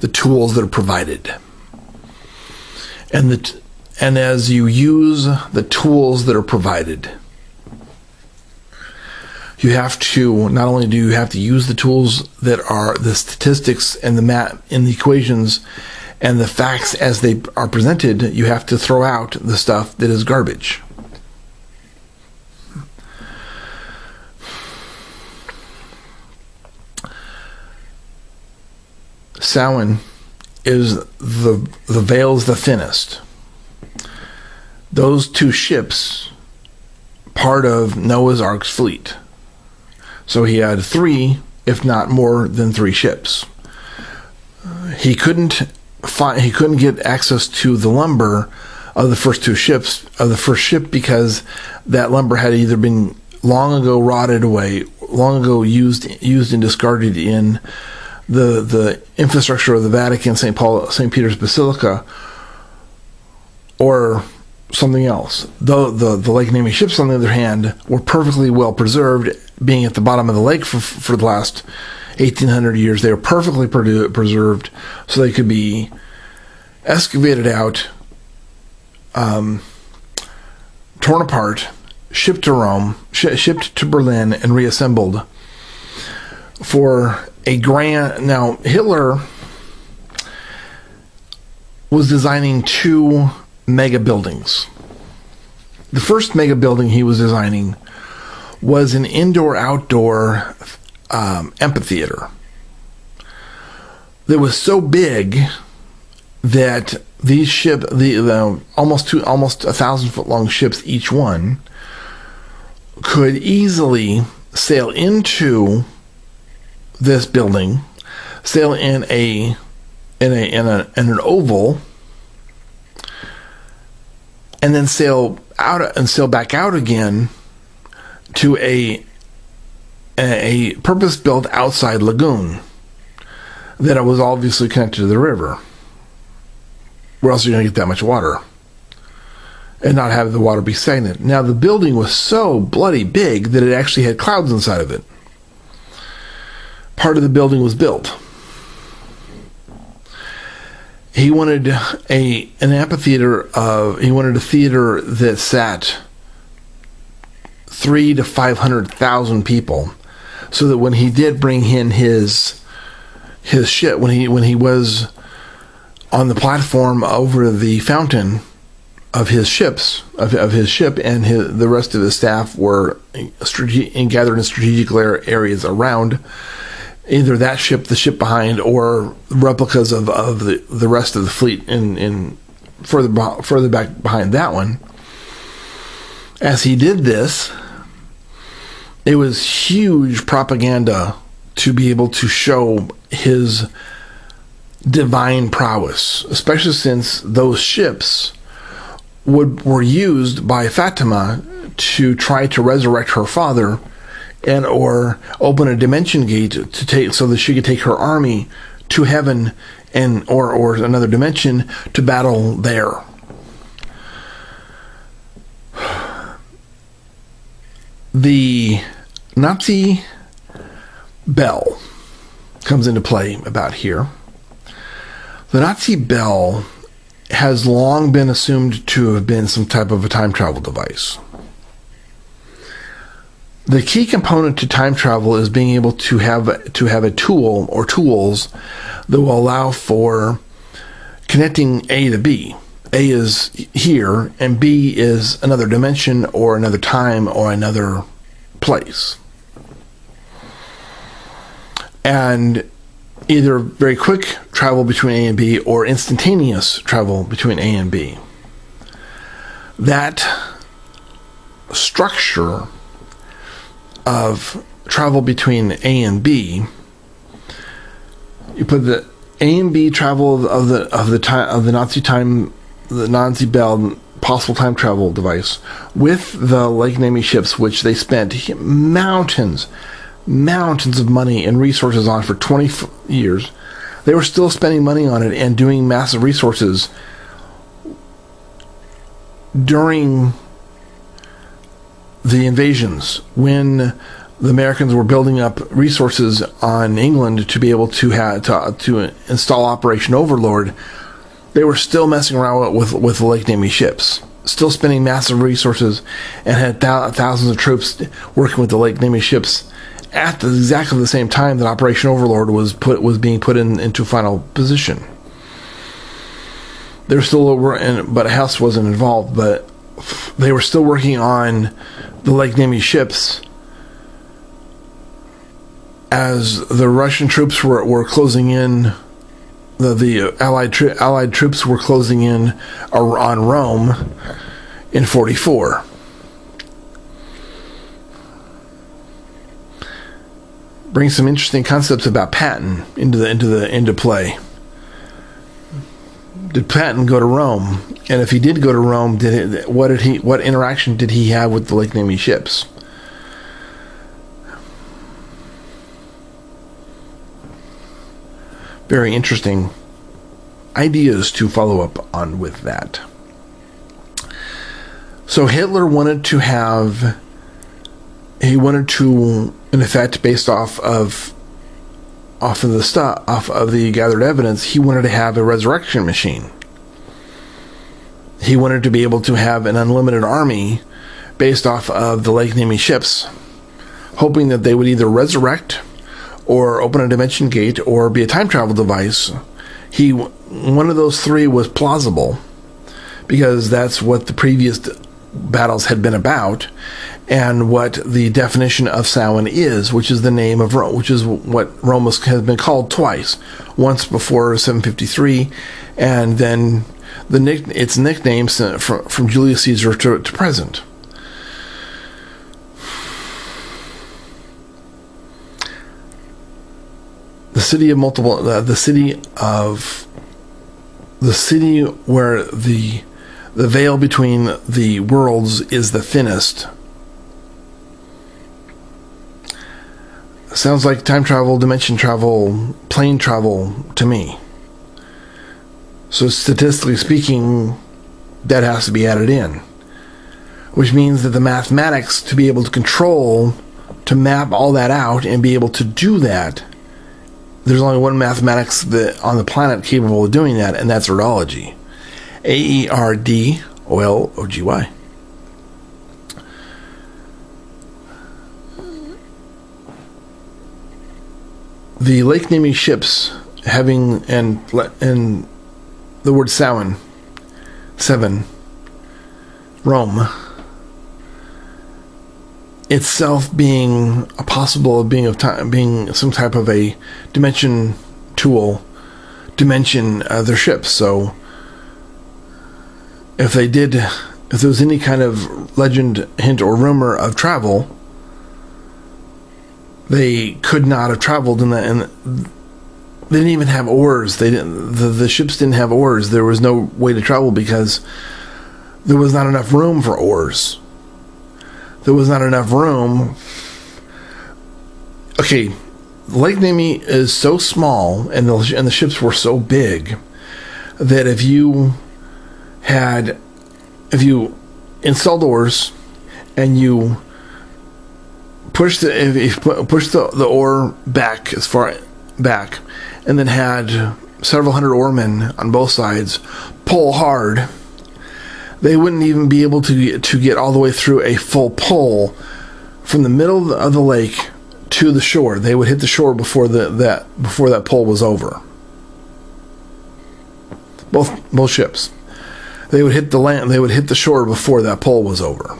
the tools that are provided. And as you use the tools that are provided, you have to, not only do you have to use the tools that are the statistics and the math and the equations and the facts as they are presented, you have to throw out the stuff that is garbage. Samhain is the veil's the thinnest. Those 2 ships, part of Noah's Ark's fleet. So he had 3, if not more than 3 ships. He couldn't get access to the lumber of the first 2 ships, of the first ship, because that lumber had either been long ago rotted away, long ago used and discarded in the infrastructure of the Vatican, St Peters Basilica, or something else. Though the Lake Nemi ships, on the other hand, were perfectly well preserved, being at the bottom of the lake for the last 1,800 years. They were perfectly preserved, so they could be excavated out, torn apart, shipped to Rome, shipped to Berlin, and reassembled for a grand. Now, Hitler was designing 2 mega buildings. The first mega building he was designing was an indoor-outdoor amphitheater that was so big that these ships, almost 1,000-foot long ships, each one, could easily sail into this building, sail in an oval, and then sail out and sail back out again to a purpose-built outside lagoon that was obviously connected to the river. Where else are you going to get that much water and not have the water be stagnant? Now, the building was so bloody big that it actually had clouds inside of it. Part of the building was built. He wanted an amphitheater he wanted a theater that sat 300,000 to 500,000 people, so that when he did bring in his ship, when he was on the platform over the fountain of his ships, of his ship, and the rest of his staff were gathered in strategic areas around either that ship, the ship behind, or replicas of the rest of the fleet in further back behind that one. As he did this, it was huge propaganda to be able to show his divine prowess, especially since those ships were used by Fatima to try to resurrect her father, and or open a dimension gate to take, so that she could take her army to heaven and or another dimension to battle there. The Nazi bell comes into play about here. The Nazi bell has long been assumed to have been some type of a time travel device. The key component to time travel is being able to have a tool or tools that will allow for connecting A to B. A is here, and B is another dimension or another time or another place. And either very quick travel between A and B or instantaneous travel between A and B. That structure of travel between A and B, you put the A and B travel of the Nazi bell possible time travel device with the Lake Nemi ships, which they spent mountains of money and resources on for 20 years. They were still spending money on it and doing massive resources during the invasions, when the Americans were building up resources on England to be able to install Operation Overlord. They were still messing around with the Lake Nemi ships, still spending massive resources, and had thousands of troops working with the Lake Nemi ships at exactly the same time that Operation Overlord was being put into final position. They were still but Hess wasn't involved, but they were still working on the Lake Nemi ships as the Russian troops were closing in. The Allied troops were closing in on Rome in 1944. Brings some interesting concepts about Patton into play. Did Patton go to Rome? And if he did go to Rome, what interaction did he have with the Lake Nemi ships? Very interesting ideas to follow up on with that. So Hitler wanted to, in effect, based off of the gathered evidence, he wanted to have a resurrection machine. He wanted to be able to have an unlimited army based off of the Lake Nemi ships, hoping that they would either resurrect or open a dimension gate or be a time travel device. One of those three was plausible, because that's what the previous battles had been about, and what the definition of Samhain is, which is the name of Rome, which is what Rome has been called twice, once before 753, and then its nickname from Julius Caesar to present. The city where the veil between the worlds is the thinnest. Sounds like time travel, dimension travel, plane travel to me. So statistically speaking, that has to be added in, which means that the mathematics to be able to map all that out and be able to do that, there's only one mathematics on the planet capable of doing that, and that's Erdology. AErdology. The Lake Nemi ships having, and the word Samhain, 7, Rome, itself being a possible being of time, being some type of a dimension tool, their ships. So if there was any kind of legend, hint, or rumor of travel, they could not have traveled in that, and they didn't even have oars. The ships didn't have oars. There was no way to travel because there was not enough room for oars. There was not enough room. Okay, Lake Nemi is so small, and the ships were so big that if you installed oars and you push the oar back as far back, and then had several hundred oarmen on both sides pull hard, they wouldn't even be able to get all the way through a full pull from the middle of the lake to the shore. They would hit the shore before that pull was over. Both ships. They would hit the land. They would hit the shore before that pull was over.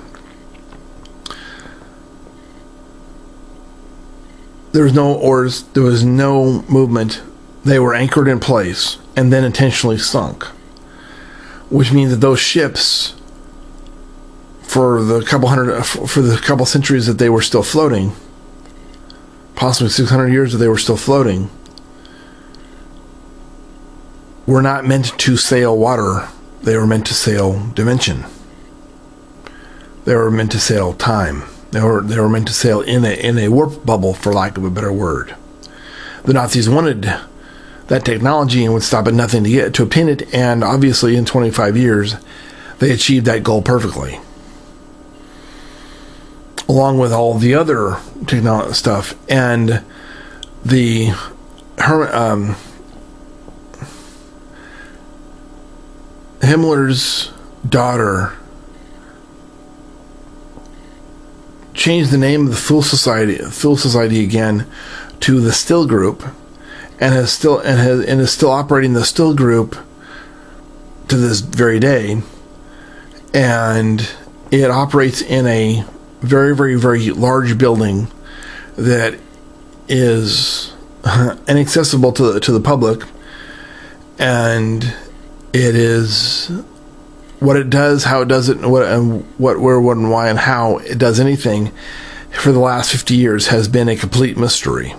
There was no oars. There was no movement. They were anchored in place and then intentionally sunk, which means that those ships, for the couple centuries that they were still floating, possibly 600 years that they were still floating, were not meant to sail water. They were meant to sail dimension. They were meant to sail time. They were meant to sail in a warp bubble, for lack of a better word. The Nazis wanted that technology and would stop at nothing to obtain it, and obviously in 25 years they achieved that goal perfectly, along with all the other technology stuff. And Himmler's daughter changed the name of the Fool Society again to the Still Group, and is still operating the Still Group to this very day. And it operates in a very, very, very large building that is inaccessible to the public, and it is what it does, how it does it, and what, where, what, and why, and how it does anything for the last 50 years has been a complete mystery.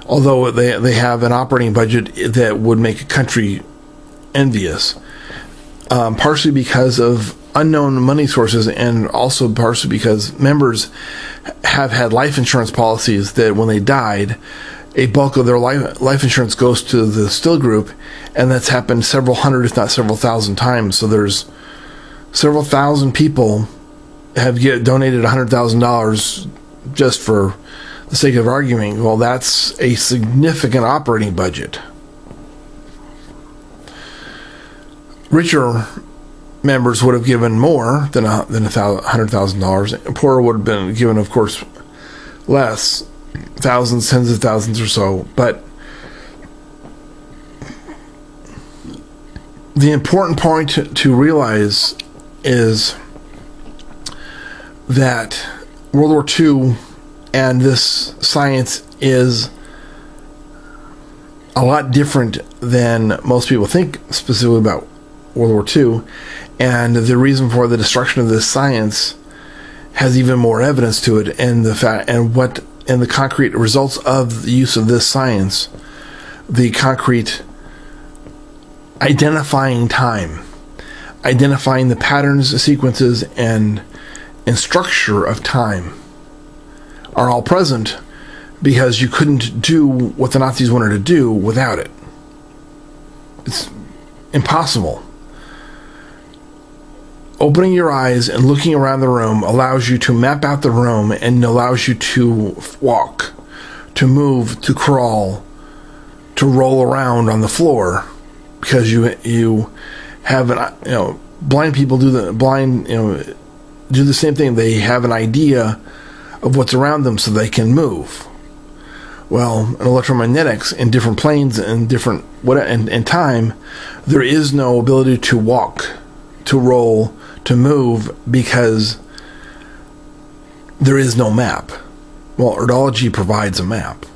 Although they have an operating budget that would make a country envious, partially because of unknown money sources, and also partially because members have had life insurance policies that when they died, a bulk of their life insurance goes to the Still Group, and that's happened several hundred, if not several thousand times. So there's several thousand people have donated $100,000 just for the sake of arguing. Well, that's a significant operating budget. Richer members would have given more than $100,000. Poorer would have been given, of course, less, thousands, tens of thousands or so. But the important point to realize is that World War II and this science is a lot different than most people think, specifically about World War II. And the reason for the destruction of this science has even more evidence to it, and the concrete results of the use of this science, the concrete identifying time, identifying the patterns, sequences, and structure of time are all present, because you couldn't do what the Nazis wanted to do without it. It's impossible. Opening your eyes and looking around the room allows you to map out the room, and allows you to walk, to move, to crawl, to roll around on the floor, because you have blind people do the same thing. They have an idea of what's around them so they can move. Well, in electromagnetics, in different planes and different in time, there is no ability to walk, to roll, to move, because there is no map. Well, Erdology provides a map.